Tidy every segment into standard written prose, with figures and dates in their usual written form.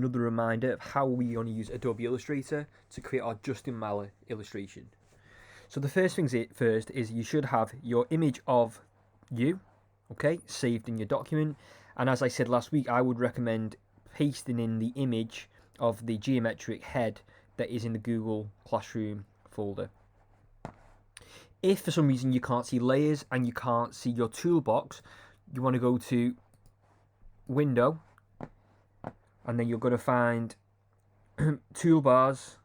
Another reminder of how we want to use Adobe Illustrator to create our Justin Maller illustration. So the first thing is you should have your image of you, okay, saved in your document. And as I said last week, I would recommend pasting in the image of the geometric head that is in the Google Classroom folder. If for some reason you can't see layers and you can't see your toolbox, you want to go to Window, and then you're going to find Toolbars,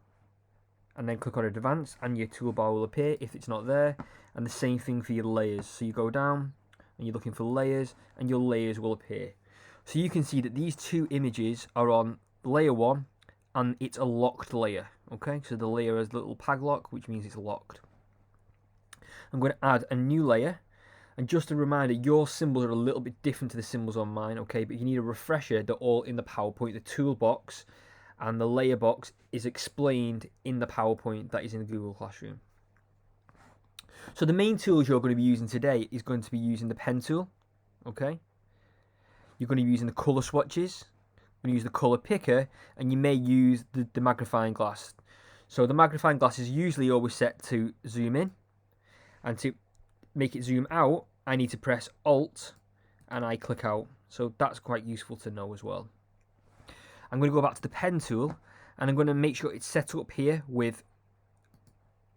and then click on Advanced, and your toolbar will appear if it's not there. And the same thing for your layers. So you go down and you're looking for layers, and your layers will appear. So you can see that these two images are on layer 1, and it's a locked layer. Okay, so the layer has a little padlock, which means it's locked. I'm going to add a new layer. And just a reminder, your symbols are a little bit different to the symbols on mine, okay? But you need a refresher. They're all in the PowerPoint. The toolbox and the layer box is explained in the PowerPoint that is in the Google Classroom. So the main tools you're going to be using today is going to be using the pen tool, okay? You're going to be using the colour swatches. You're going to use the colour picker, and you may use the magnifying glass. So the magnifying glass is usually always set to zoom in, and to make it zoom out, I need to press Alt and I click out. So that's quite useful to know as well. I'm going to go back to the pen tool, and I'm going to make sure it's set up here with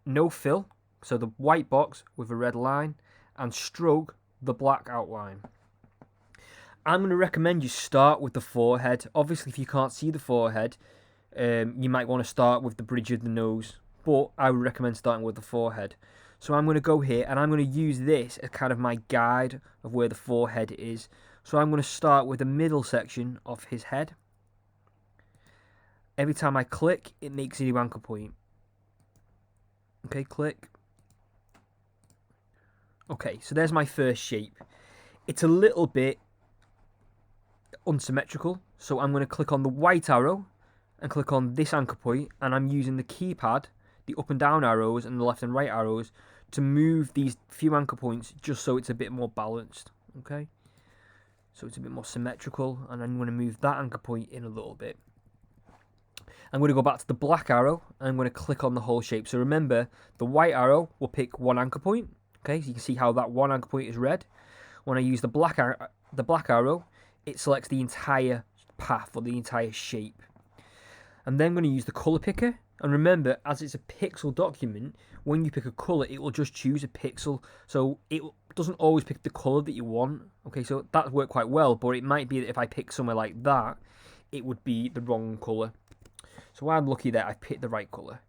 no fill, so the white box with a red line, and stroke, the black outline. I'm going to recommend you start with the forehead. Obviously, if you can't see the forehead, you might want to start with the bridge of the nose, but I would recommend starting with the forehead. So I'm going to go here, and I'm going to use this as kind of my guide of where the forehead is. So I'm going to start with the middle section of his head. Every time I click, it makes a new anchor point. Okay, click. Okay, so there's my first shape. It's a little bit unsymmetrical, so I'm going to click on the white arrow and click on this anchor point, and I'm using the keypad, the up and down arrows and the left and right arrows, to move these few anchor points just so it's a bit more balanced. Okay, so it's a bit more symmetrical, and I'm going to move that anchor point in a little bit. I'm going to go back to the black arrow, and I'm going to click on the whole shape. So remember, the white arrow will pick one anchor point. Okay, so you can see how that one anchor point is red. When I use the black arrow, it selects the entire path or the entire shape. And then I'm going to use the color picker. And remember, as it's a pixel document, when you pick a color, it will just choose a pixel. So it doesn't always pick the color that you want. Okay, so that worked quite well, but it might be that if I pick somewhere like that, it would be the wrong color. So I'm lucky that I picked the right color.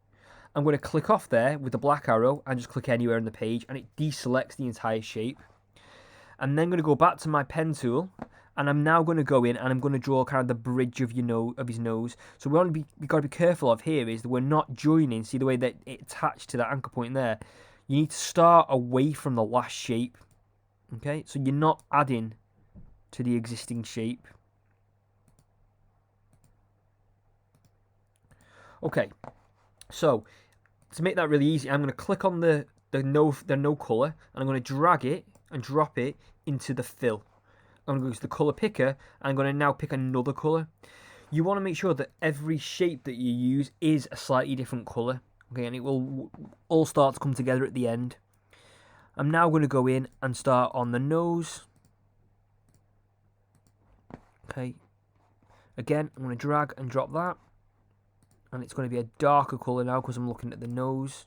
I'm going to click off there with the black arrow and just click anywhere on the page, and it deselects the entire shape. And then I'm going to go back to my pen tool, and I'm now going to go in and I'm going to draw kind of the bridge of his nose. So we've got to be careful of here is that we're not joining. See the way that it attached to that anchor point there? You need to start away from the last shape. Okay, so you're not adding to the existing shape. Okay, so to make that really easy, I'm going to click on the no color, and I'm going to drag it and drop it into the fill. I'm going to go to the color picker, and I'm going to now pick another color. You want to make sure that every shape that you use is a slightly different color. Okay, and it will all start to come together at the end. I'm now going to go in and start on the nose. Okay, again, I'm going to drag and drop that, and it's going to be a darker color now because I'm looking at the nose.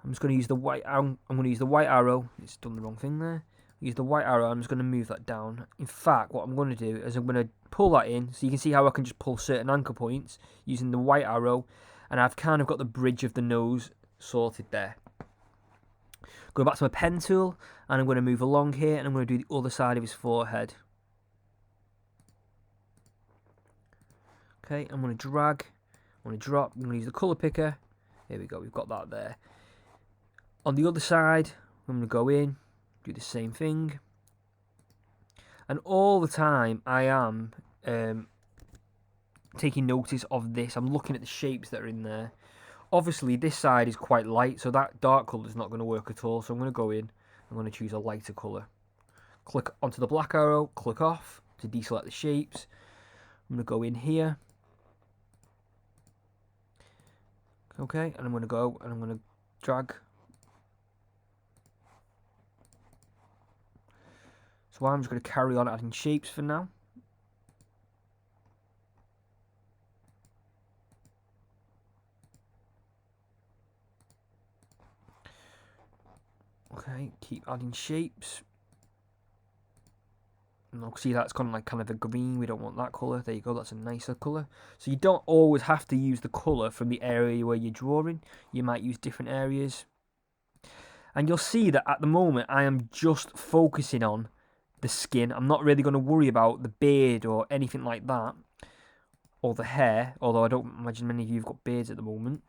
I'm just going to use the white. I'm going to use the white arrow. It's done the wrong thing there. Use the white arrow. I'm just going to move that down. In fact, what I'm going to do is I'm going to pull that in, so you can see how I can just pull certain anchor points using the white arrow, and I've kind of got the bridge of the nose sorted there. Go back to my pen tool, and I'm going to move along here, and I'm going to do the other side of his forehead. Okay, I'm going to drag. I'm going to drop. I'm going to use the color picker. There we go. We've got that there. On the other side, I'm going to go in, do the same thing, and all the time I am taking notice of this. I'm looking at the shapes that are in there. Obviously this side is quite light, so that dark colour is not going to work at all, so I'm going to go in, I'm going to choose a lighter colour, click onto the black arrow, click off to deselect the shapes, I'm going to go in here. Okay, and I'm going to go and I'm going to drag. So I'm just going to carry on adding shapes for now. Okay, keep adding shapes. And I'll see that's kind of a green. We don't want that colour. There you go, that's a nicer colour. So you don't always have to use the colour from the area where you're drawing. You might use different areas. And you'll see that at the moment I am just focusing on the skin. I'm not really going to worry about the beard or anything like that. Or the hair, although I don't imagine many of you have got beards at the moment.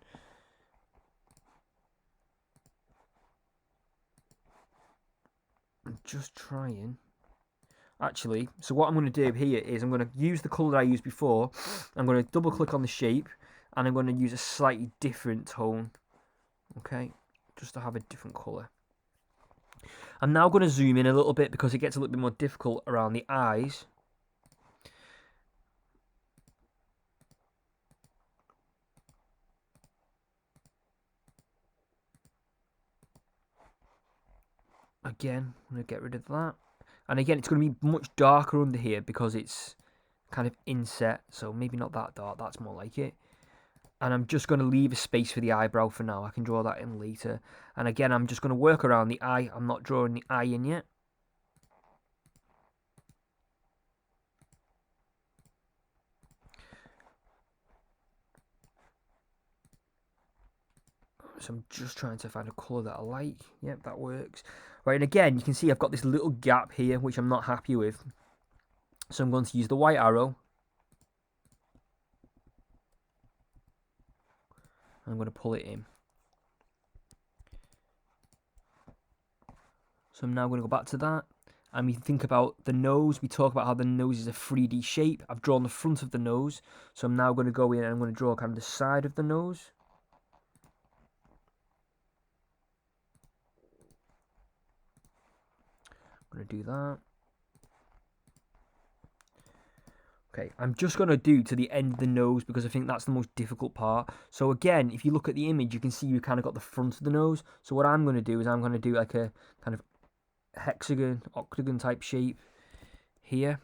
I'm just trying. Actually, so what I'm going to do here is I'm going to use the colour that I used before. I'm going to double click on the shape and I'm going to use a slightly different tone. Okay, just to have a different colour. I'm now going to zoom in a little bit because it gets a little bit more difficult around the eyes. Again, I'm going to get rid of that. And again, it's going to be much darker under here because it's kind of inset. So maybe not that dark, that's more like it. And I'm just going to leave a space for the eyebrow for now. I can draw that in later. And again, I'm just going to work around the eye. I'm not drawing the eye in yet. So I'm just trying to find a colour that I like. Yep, that works. Right, and again, you can see I've got this little gap here, which I'm not happy with. So I'm going to use the white arrow. I'm going to pull it in. So I'm now going to go back to that. And we think about the nose. We talk about how the nose is a 3D shape. I've drawn the front of the nose. So I'm now going to go in and I'm going to draw kind of the side of the nose. I'm going to do that. Okay, I'm just going to do to the end of the nose because I think that's the most difficult part. So again, if you look at the image, you can see you kind of got the front of the nose. So what I'm going to do is I'm going to do like a kind of hexagon, octagon type shape here,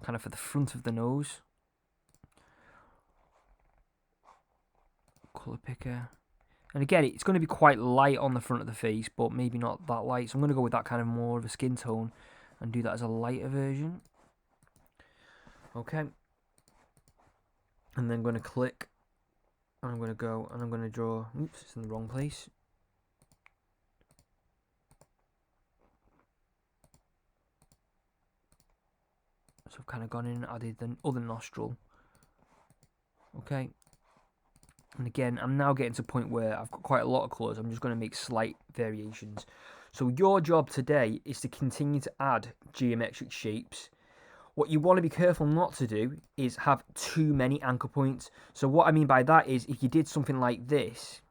kind of for the front of the nose. Colour picker. And again, it's going to be quite light on the front of the face, but maybe not that light. So I'm going to go with that kind of more of a skin tone and do that as a lighter version. Okay. And then I'm going to click. And I'm going to go and I'm going to draw. Oops, it's in the wrong place. So I've kind of gone in and added the other nostril. Okay. And again, I'm now getting to a point where I've got quite a lot of colours. I'm just going to make slight variations. So your job today is to continue to add geometric shapes. What you want to be careful not to do is have too many anchor points. So what I mean by that is if you did something like this,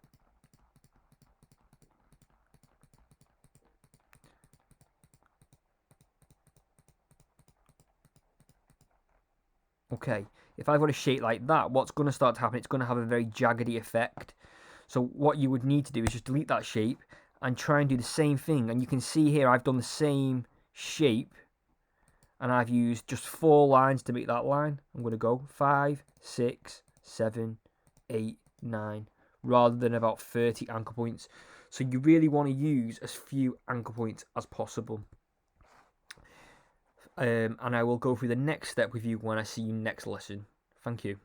okay, if I've got a shape like that, what's going to start to happen, it's going to have a very jaggedy effect. So what you would need to do is just delete that shape and try and do the same thing. And you can see here I've done the same shape and I've used just 4 lines to make that line. I'm going to go 5, 6, 7, 8, 9, rather than about 30 anchor points. So you really want to use as few anchor points as possible. And I will go through the next step with you when I see you next lesson. Thank you.